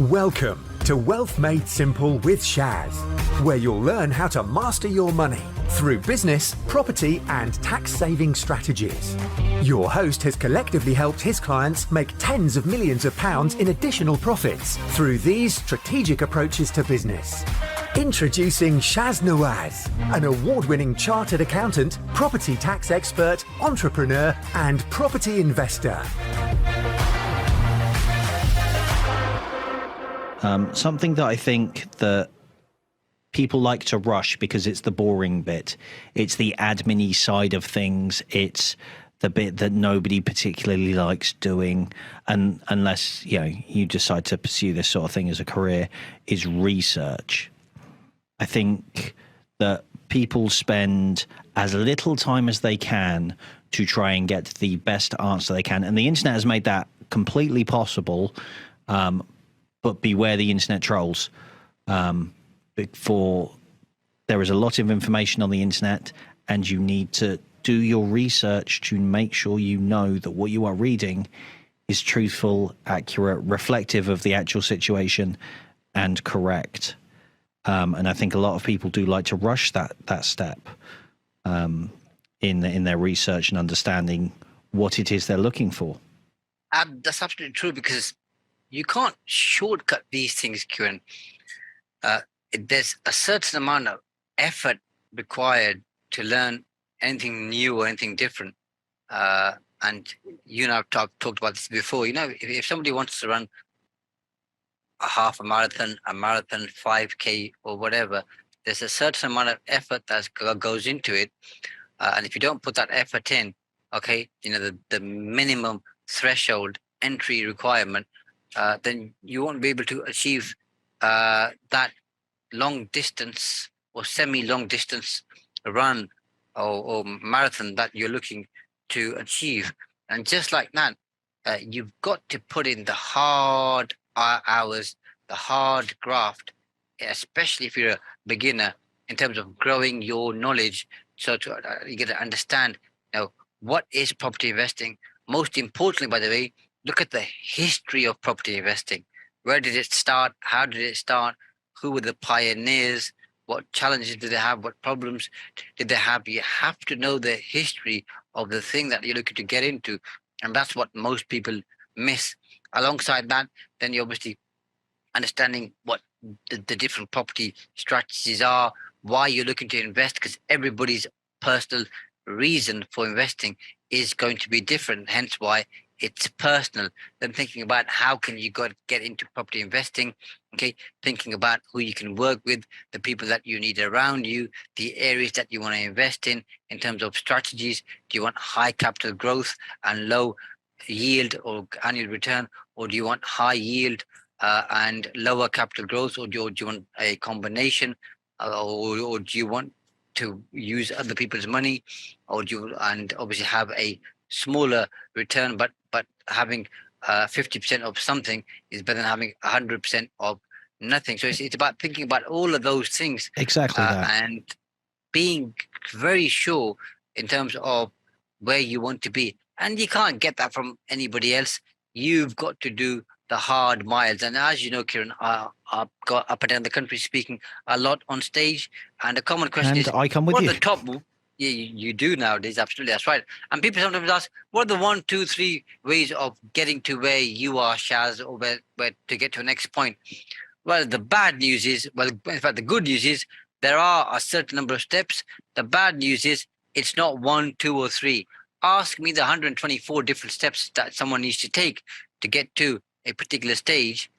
Welcome to Wealth Made Simple with Shaz, where you'll learn how to master your money through business, property, and tax-saving strategies. Your host has collectively helped his clients make tens of millions of pounds in additional profits through these strategic approaches to business. Introducing Shaz Nawaz, an award-winning chartered accountant, property tax expert, entrepreneur, and property investor. Something that I think that people like to rush because it's the boring bit. It's the admin-y side of things. It's the bit that nobody particularly likes doing, and unless you decide to pursue this sort of thing as a career, is research. I think that people spend as little time as they can to try and get the best answer they can, and the internet has made that completely possible. But beware the internet trolls. There is a lot of information on the internet, and you need to do your research to make sure you know that what you are reading is truthful, accurate, reflective of the actual situation, and correct. And I think a lot of people do like to rush that step in their research and understanding what it is they're looking for. That's absolutely true, because you can't shortcut these things, Kieran. There's a certain amount of effort required to learn anything new or anything different. And you and I have talked about this before. If somebody wants to run a half a marathon, 5K or whatever, there's a certain amount of effort that goes into it. And if you don't put that effort in, the minimum threshold entry requirement, then you won't be able to achieve that long distance or semi-long distance run or marathon that you're looking to achieve. And just like that, you've got to put in the hard hours, the hard graft, especially if you're a beginner, in terms of growing your knowledge. So you get to understand what is property investing. Most importantly, by the way, look at the history of property investing. Where did it start? How did it start? Who were the pioneers? What challenges did they have? What problems did they have? You have to know the history of the thing that you're looking to get into. And that's what most people miss. Alongside that, then you're obviously understanding what the different property strategies are, why you're looking to invest, because everybody's personal reason for investing is going to be different. Hence why it's personal. Then thinking about how can you get into property investing, thinking about who you can work with, the people that you need around you, the areas that you want to invest in terms of strategies. Do you want high capital growth and low yield or annual return, or do you want high yield and lower capital growth, or do you want a combination, or do you want to use other people's money, and obviously have a smaller return, but having 50% of something is better than having 100% of nothing. So it's about thinking about all of those things, exactly that, and being very sure in terms of where you want to be. And you can't get that from anybody else. You've got to do the hard miles. And as you know, Kieran, I've got up and down the country speaking a lot on stage, and the common question is, I come with what you. are the top? Yeah, you do nowadays. Absolutely, that's right. And people sometimes ask, what are the 1, 2, 3 ways of getting to where you are, Shaz, or where to get to the next point? Well, the bad news is, in fact, the good news is there are a certain number of steps. The bad news is it's not 1, 2, or 3. Ask me the 124 different steps that someone needs to take to get to a particular stage,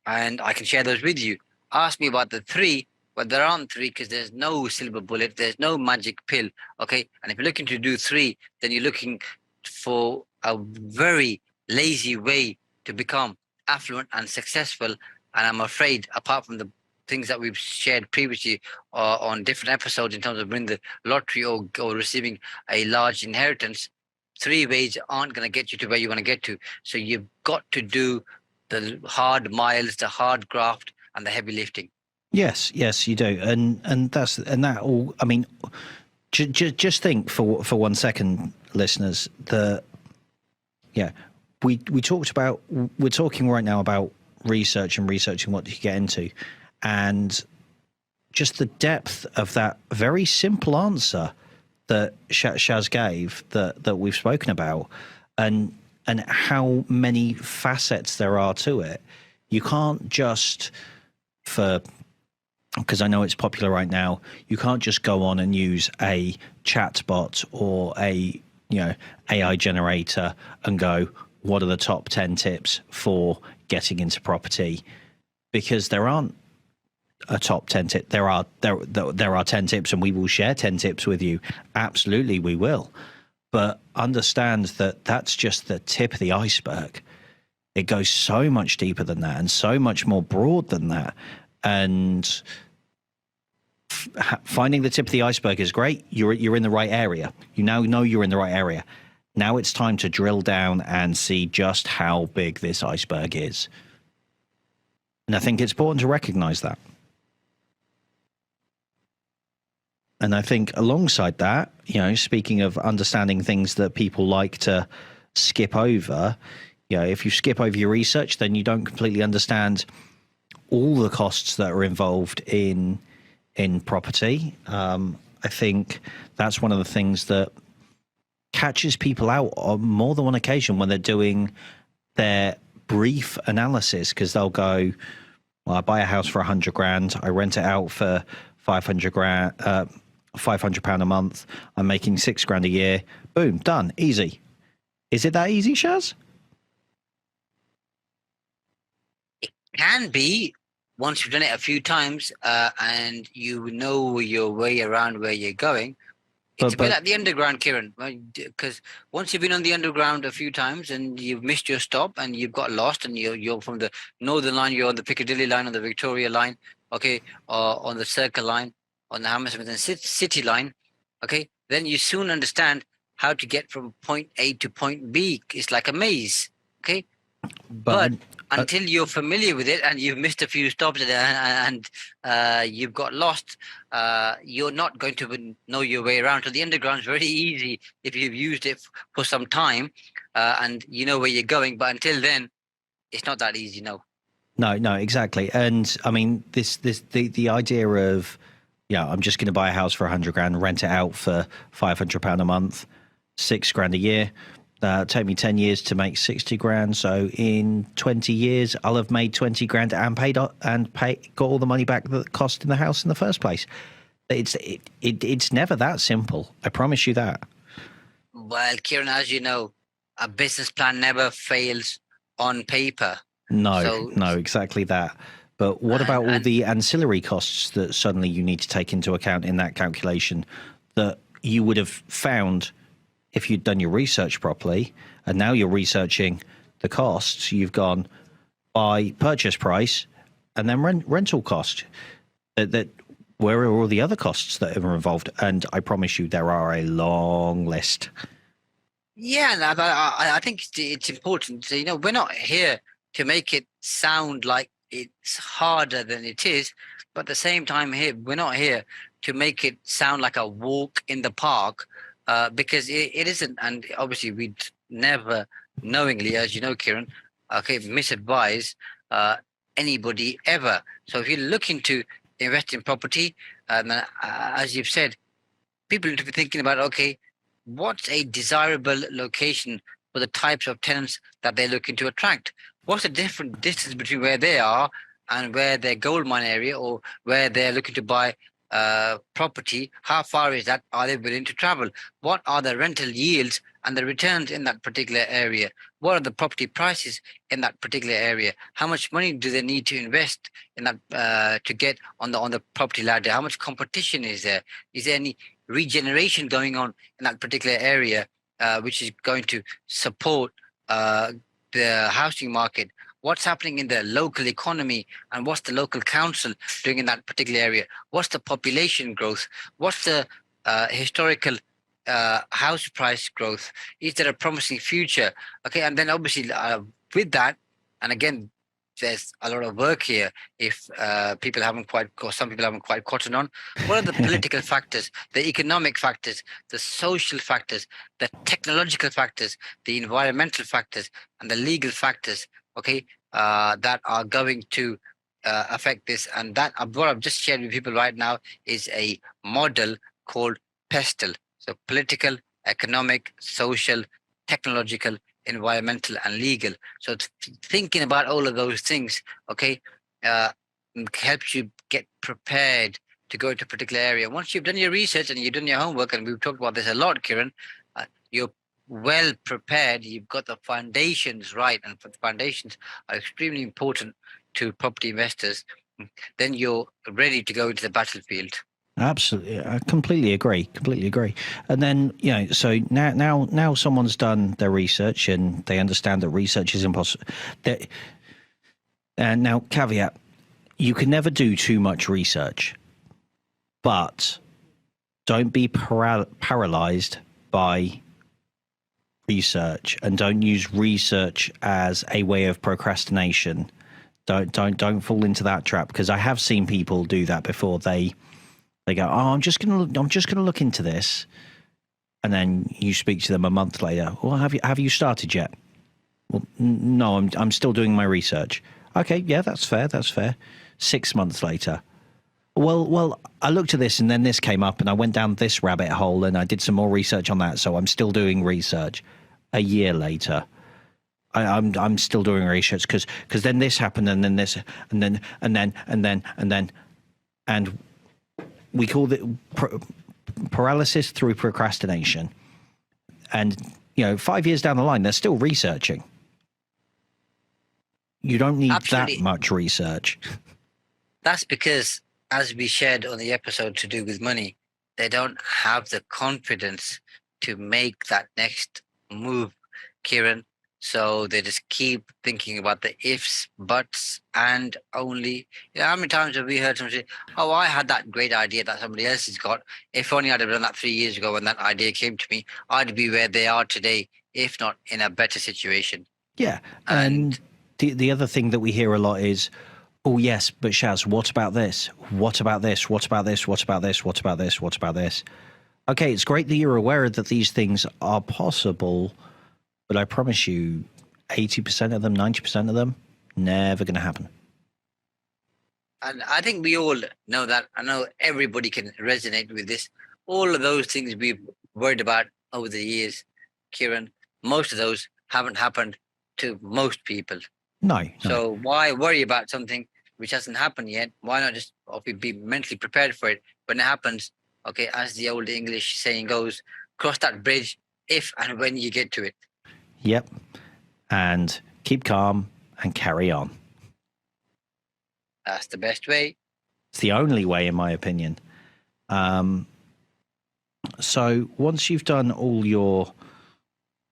and I can share those with you. Ask me about the 3. But there aren't 3, because there's no silver bullet, there's no magic pill, And if you're looking to do 3, then you're looking for a very lazy way to become affluent and successful. And I'm afraid, apart from the things that we've shared previously on different episodes in terms of winning the lottery or receiving a large inheritance, 3 ways aren't going to get you to where you want to get to. So you've got to do the hard miles, the hard graft, and the heavy lifting. Yes, you do, and that all. I mean, just think for 1 second, listeners. We talked about. We're talking right now about research and researching what you get into, and just the depth of that very simple answer that Shaz gave that we've spoken about, and how many facets there are to it. You can't just, because I know it's popular right now, you can't just go on and use a chatbot or a AI generator and go, what are the top 10 tips for getting into property? Because there aren't a top 10 tip. There are 10 tips, and we will share 10 tips with you. Absolutely, we will. But understand that that's just the tip of the iceberg. It goes so much deeper than that and so much more broad than that. And finding the tip of the iceberg is great. You're in the right area. You now know you're in the right area. Now it's time to drill down and see just how big this iceberg is. And I think it's important to recognize that. And I think alongside that, speaking of understanding things that people like to skip over, if you skip over your research, then you don't completely understand all the costs that are involved in property. I think that's one of the things that catches people out on more than one occasion when they're doing their brief analysis, because they'll go, well, I buy a house for 100 grand, I rent it out for 500 grand, £500 a month, I'm making 6 grand a year, boom, done, easy. Is it that easy, Shaz? It can be, once you've done it a few times and you know your way around where you're going. It's a bit like the underground, Kieran, because once you've been on the underground a few times and you've missed your stop and you've got lost, and you're from the Northern Line, you're on the Piccadilly line, on the Victoria line, okay, or on the Circle line, on the Hammersmith and City line, okay, then you soon understand how to get from point A to point B. It's like a maze, okay? But until you're familiar with it and you've missed a few stops and you've got lost, you're not going to know your way around. So the underground is very easy if you've used it for some time and you know where you're going. But until then, it's not that easy, no. No, exactly. And I mean, the idea of, I'm just going to buy a house for 100 grand, rent it out for £500 a month, 6 grand a year. Take me 10 years to make 60 grand. So in 20 years, I'll have made 20 grand and got all the money back that cost in the house in the first place. It's never that simple. I promise you that. Well, Kieran, as you know, a business plan never fails on paper. No, exactly that. But what about all the ancillary costs that suddenly you need to take into account in that calculation that you would have found if you'd done your research properly, and now you're researching the costs? You've gone by purchase price and then rental cost. Where are all the other costs that are involved? And I promise you, there are a long list. Yeah, I think it's important. So, we're not here to make it sound like it's harder than it is, but at the same time, we're not here to make it sound like a walk in the park. Because it isn't, and obviously we'd never knowingly, as you know, Kieran, misadvise anybody ever. So if you're looking to invest in property, as you've said, people need to be thinking about, okay, what's a desirable location for the types of tenants that they're looking to attract? What's the different distance between where they are and where their gold mine area or where they're looking to buy property? How far is that? Are they willing to travel? What are the rental yields and the returns in that particular area? What are the property prices in that particular area? How much money do they need to invest in that to get on the property ladder? How much competition is there? Is there any regeneration going on in that particular area, which is going to support the housing market? What's happening in the local economy and what's the local council doing in that particular area? What's the population growth? What's the historical house price growth? Is there a promising future? Okay, and then obviously with that, and again, there's a lot of work here if some people haven't quite caught on. What are the political factors, the economic factors, the social factors, the technological factors, the environmental factors, and the legal factors? Okay, that are going to affect this. And that what I've just shared with people right now is a model called PESTEL. So political, economic, social, technological, environmental, and legal. So thinking about all of those things, okay, helps you get prepared to go into a particular area. Once you've done your research and you've done your homework, and we've talked about this a lot, Kiran, you're well prepared. You've got the foundations right, and the foundations are extremely important to property investors. Then you're ready to go into the battlefield. Absolutely, I completely agree. Completely agree. And then so now someone's done their research and they understand that research is impossible. And now, caveat: you can never do too much research, but don't be paralyzed by research, and don't use research as a way of procrastination. Don't fall into that trap, because I have seen people do that before. They go, "Oh, I'm just gonna look into this," and then you speak to them a month later. Well, have you started yet? Well, no, I'm still doing my research. Okay, yeah, that's fair. 6 months later. Well, I looked at this and then this came up and I went down this rabbit hole and I did some more research on that. So I'm still doing research. A year later, I'm still doing research because then this happened and then this and then we call it paralysis through procrastination. And 5 years down the line, they're still researching. You don't need Absolutely. that much research. That's because, as we shared on the episode to do with money, they don't have the confidence to make that next move, Kieran. So they just keep thinking about the ifs, buts, and only. How many times have we heard somebody say, "Oh, I had that great idea that somebody else has got. If only I'd have done that 3 years ago when that idea came to me, I'd be where they are today, if not in a better situation." Yeah. And the other thing that we hear a lot is, "Oh, yes, but Shaz, what about this? What about this? What about this? What about this? What about this? What about this?" Okay, it's great that you're aware that these things are possible, but I promise you 80% of them, 90% of them, never going to happen. And I think we all know that. I know everybody can resonate with this. All of those things we've worried about over the years, Kieran, most of those haven't happened to most people. No. So why worry about something which hasn't happened yet? Why not just be mentally prepared for it when it happens? Okay, as the old English saying goes, cross that bridge if and when you get to it. Yep. And keep calm and carry on. That's the best way. It's the only way, in my opinion. So once you've done all your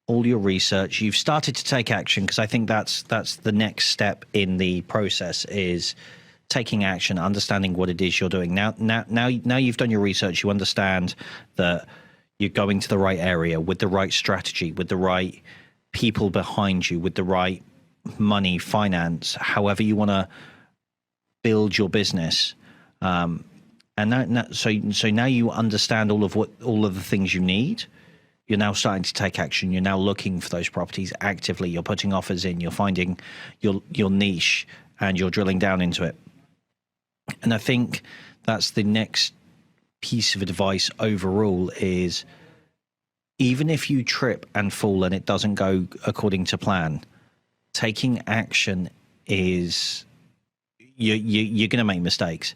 research, you've started to take action, because I think that's the next step in the process, is taking action, understanding what it is you're doing. Now you've done your research, you understand that you're going to the right area with the right strategy, with the right people behind you, with the right money, finance, however you want to build your business. And so now you understand all of the things you need. You're now starting to take action. You're now looking for those properties actively. You're putting offers in. You're finding your niche, and you're drilling down into it. And I think that's the next piece of advice overall, is even if you trip and fall and it doesn't go according to plan, taking action is, you're going to make mistakes,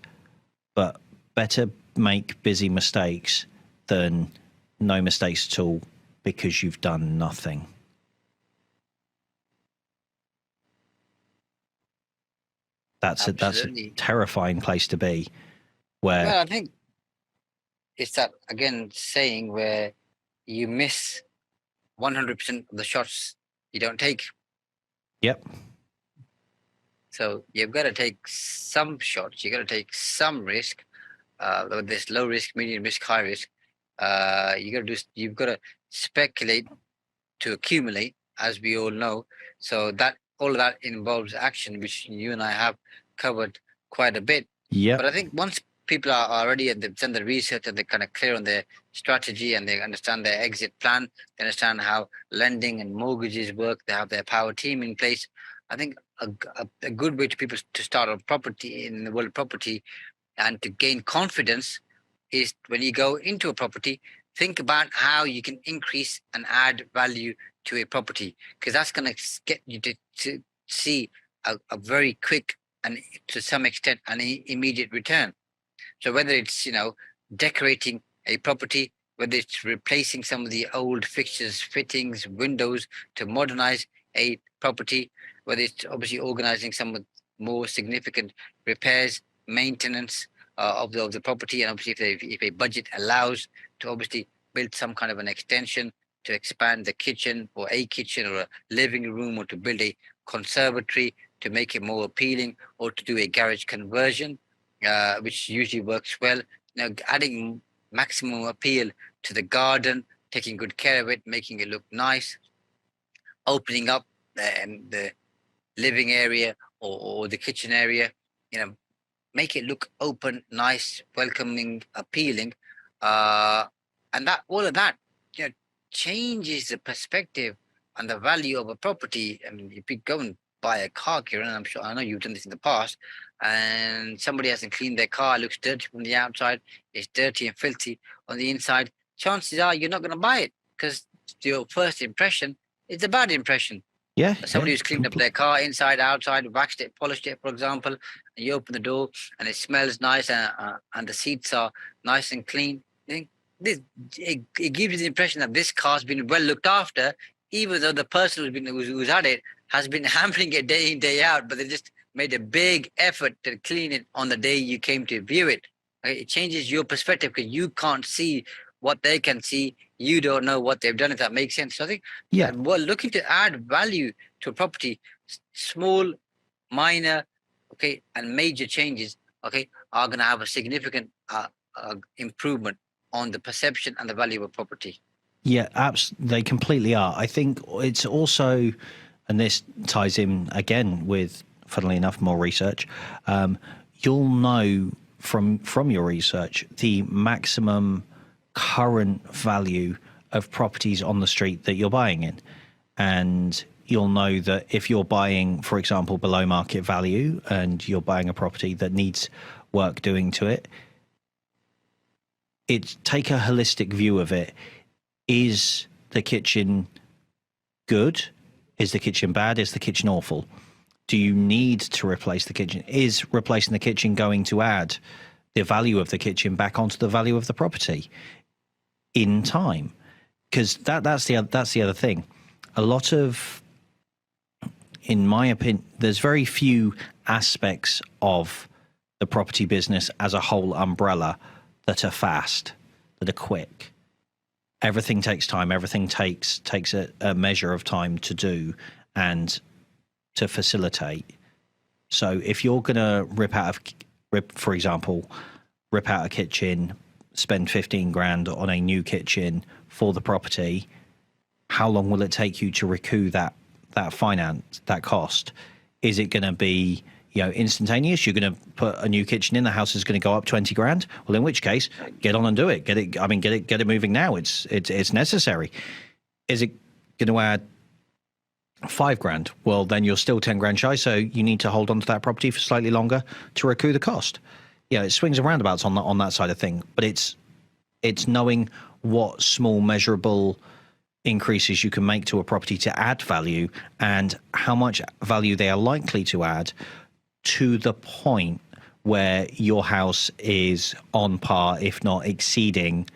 but better make busy mistakes than no mistakes at all because you've done nothing. That's a terrifying place to be. Well, I think it's that, again, saying where you miss 100% of the shots you don't take. Yep. So you've got to take some shots. You've got to take some risk. This low risk, medium risk, high risk. You've got to speculate to accumulate, as we all know. So that all of that involves action, which you and I have covered quite a bit. Yeah. But I think once people are ready and they've done the research and they're kind of clear on their strategy and they understand their exit plan, they understand how lending and mortgages work, they have their power team in place. I think a good way to people to start a property in the world of property and to gain confidence is when you go into a property, think about how you can increase and add value to a property, because that's going to get you to see a very quick and to some extent an immediate return. So whether it's decorating a property, whether it's replacing some of the old fixtures, fittings, windows to modernize a property, whether it's obviously organizing some of more significant repairs, maintenance of the property, and obviously if a budget allows to obviously build some kind of an extension to expand the kitchen or a living room, or to build a conservatory to make it more appealing, or to do a garage conversion, which usually works well. Adding maximum appeal to the garden, taking good care of it, making it look nice, opening up the living area or the kitchen area, make it look open, nice, welcoming, appealing, and that all of that changes the perspective and the value of a property. I mean, if you go and buy a car, Kieran, I know you've done this in the past, and somebody hasn't cleaned their car, it looks dirty from the outside, it's dirty and filthy on the inside, chances are you're not going to buy it, because your first impression is a bad impression. Yeah. Somebody who's cleaned up their car inside, outside, waxed it, polished it, for example, and you open the door and it smells nice, and the seats are nice and clean. It gives you the impression that this car's been well looked after, even though the person who's had it has been hammering it day in, day out, but they just made a big effort to clean it on the day you came to view it. Okay? It changes your perspective, because you can't see what they can see. You don't know what they've done, if that makes sense. So I think we're looking to add value to a property, small, minor, and major changes, are going to have a significant improvement on the perception and the value of a property. Yeah, they completely are. I think it's also, and this ties in again with, funnily enough, more research. You'll know from your research the maximum current value of properties on the street that you're buying in, and you'll know that if you're buying, for example, below market value, and you're buying a property that needs work doing to it, take a holistic view of it. Is the kitchen good? Is the kitchen bad? Is the kitchen awful? Do you need to replace the kitchen? Is replacing the kitchen going to add the value of the kitchen back onto the value of the property in time? Because that's the other thing. A lot of, in my opinion, there's very few aspects of the property business as a whole umbrella that are fast, that are quick. Everything takes time. Everything takes a measure of time to do and to facilitate. So if you're going to rip out a kitchen, spend 15 grand on a new kitchen for the property, how long will it take you to recoup that finance, that cost? Is it going to be instantaneous? You're going to put a new kitchen in, the house is going to go up 20 grand. Well, in which case, get on and do it. Get it moving now. It's necessary. Is it going to add 5 grand? Well, then you're still 10 grand shy. So you need to hold on to that property for slightly longer to recoup the cost. It swings and roundabouts on that side of thing, but it's knowing what small measurable increases you can make to a property to add value, and how much value they are likely to add, to the point where your house is on par, if not exceeding,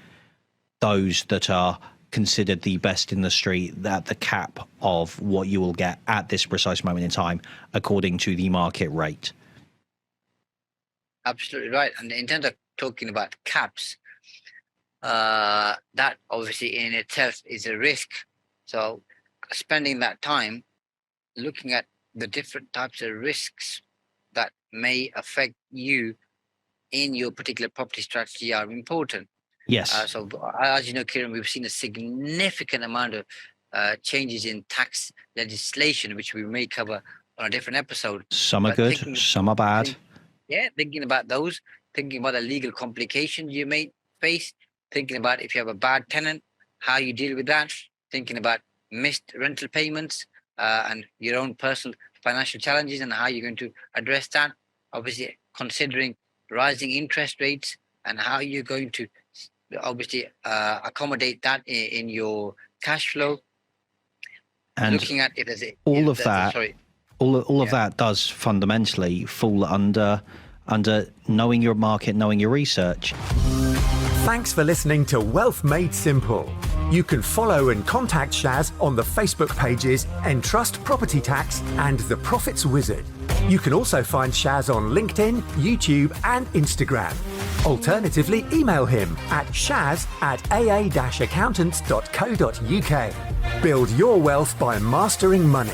those that are considered the best in the street, at the cap of what you will get at this precise moment in time, according to the market rate. Absolutely right. And in terms of talking about caps, that obviously in itself is a risk. So spending that time looking at the different types of risks that may affect you in your particular property strategy are important. Yes. So as you know, Kieran, we've seen a significant amount of changes in tax legislation, which we may cover on a different episode. Some are good, some are bad. Thinking about those, thinking about the legal complications you may face, thinking about if you have a bad tenant, how you deal with that, thinking about missed rental payments, and your own personal financial challenges and how you're going to address that. Obviously, considering rising interest rates and how you're going to obviously accommodate that in your cash flow. And looking at it as all of that does fundamentally fall under knowing your market, knowing your research. Thanks for listening to Wealth Made Simple. You can follow and contact Shaz on the Facebook pages Entrust Property Tax and The Profits Wizard. You can also find Shaz on LinkedIn, YouTube and Instagram. Alternatively, email him at shaz@aa-accountants.co.uk. Build your wealth by mastering money.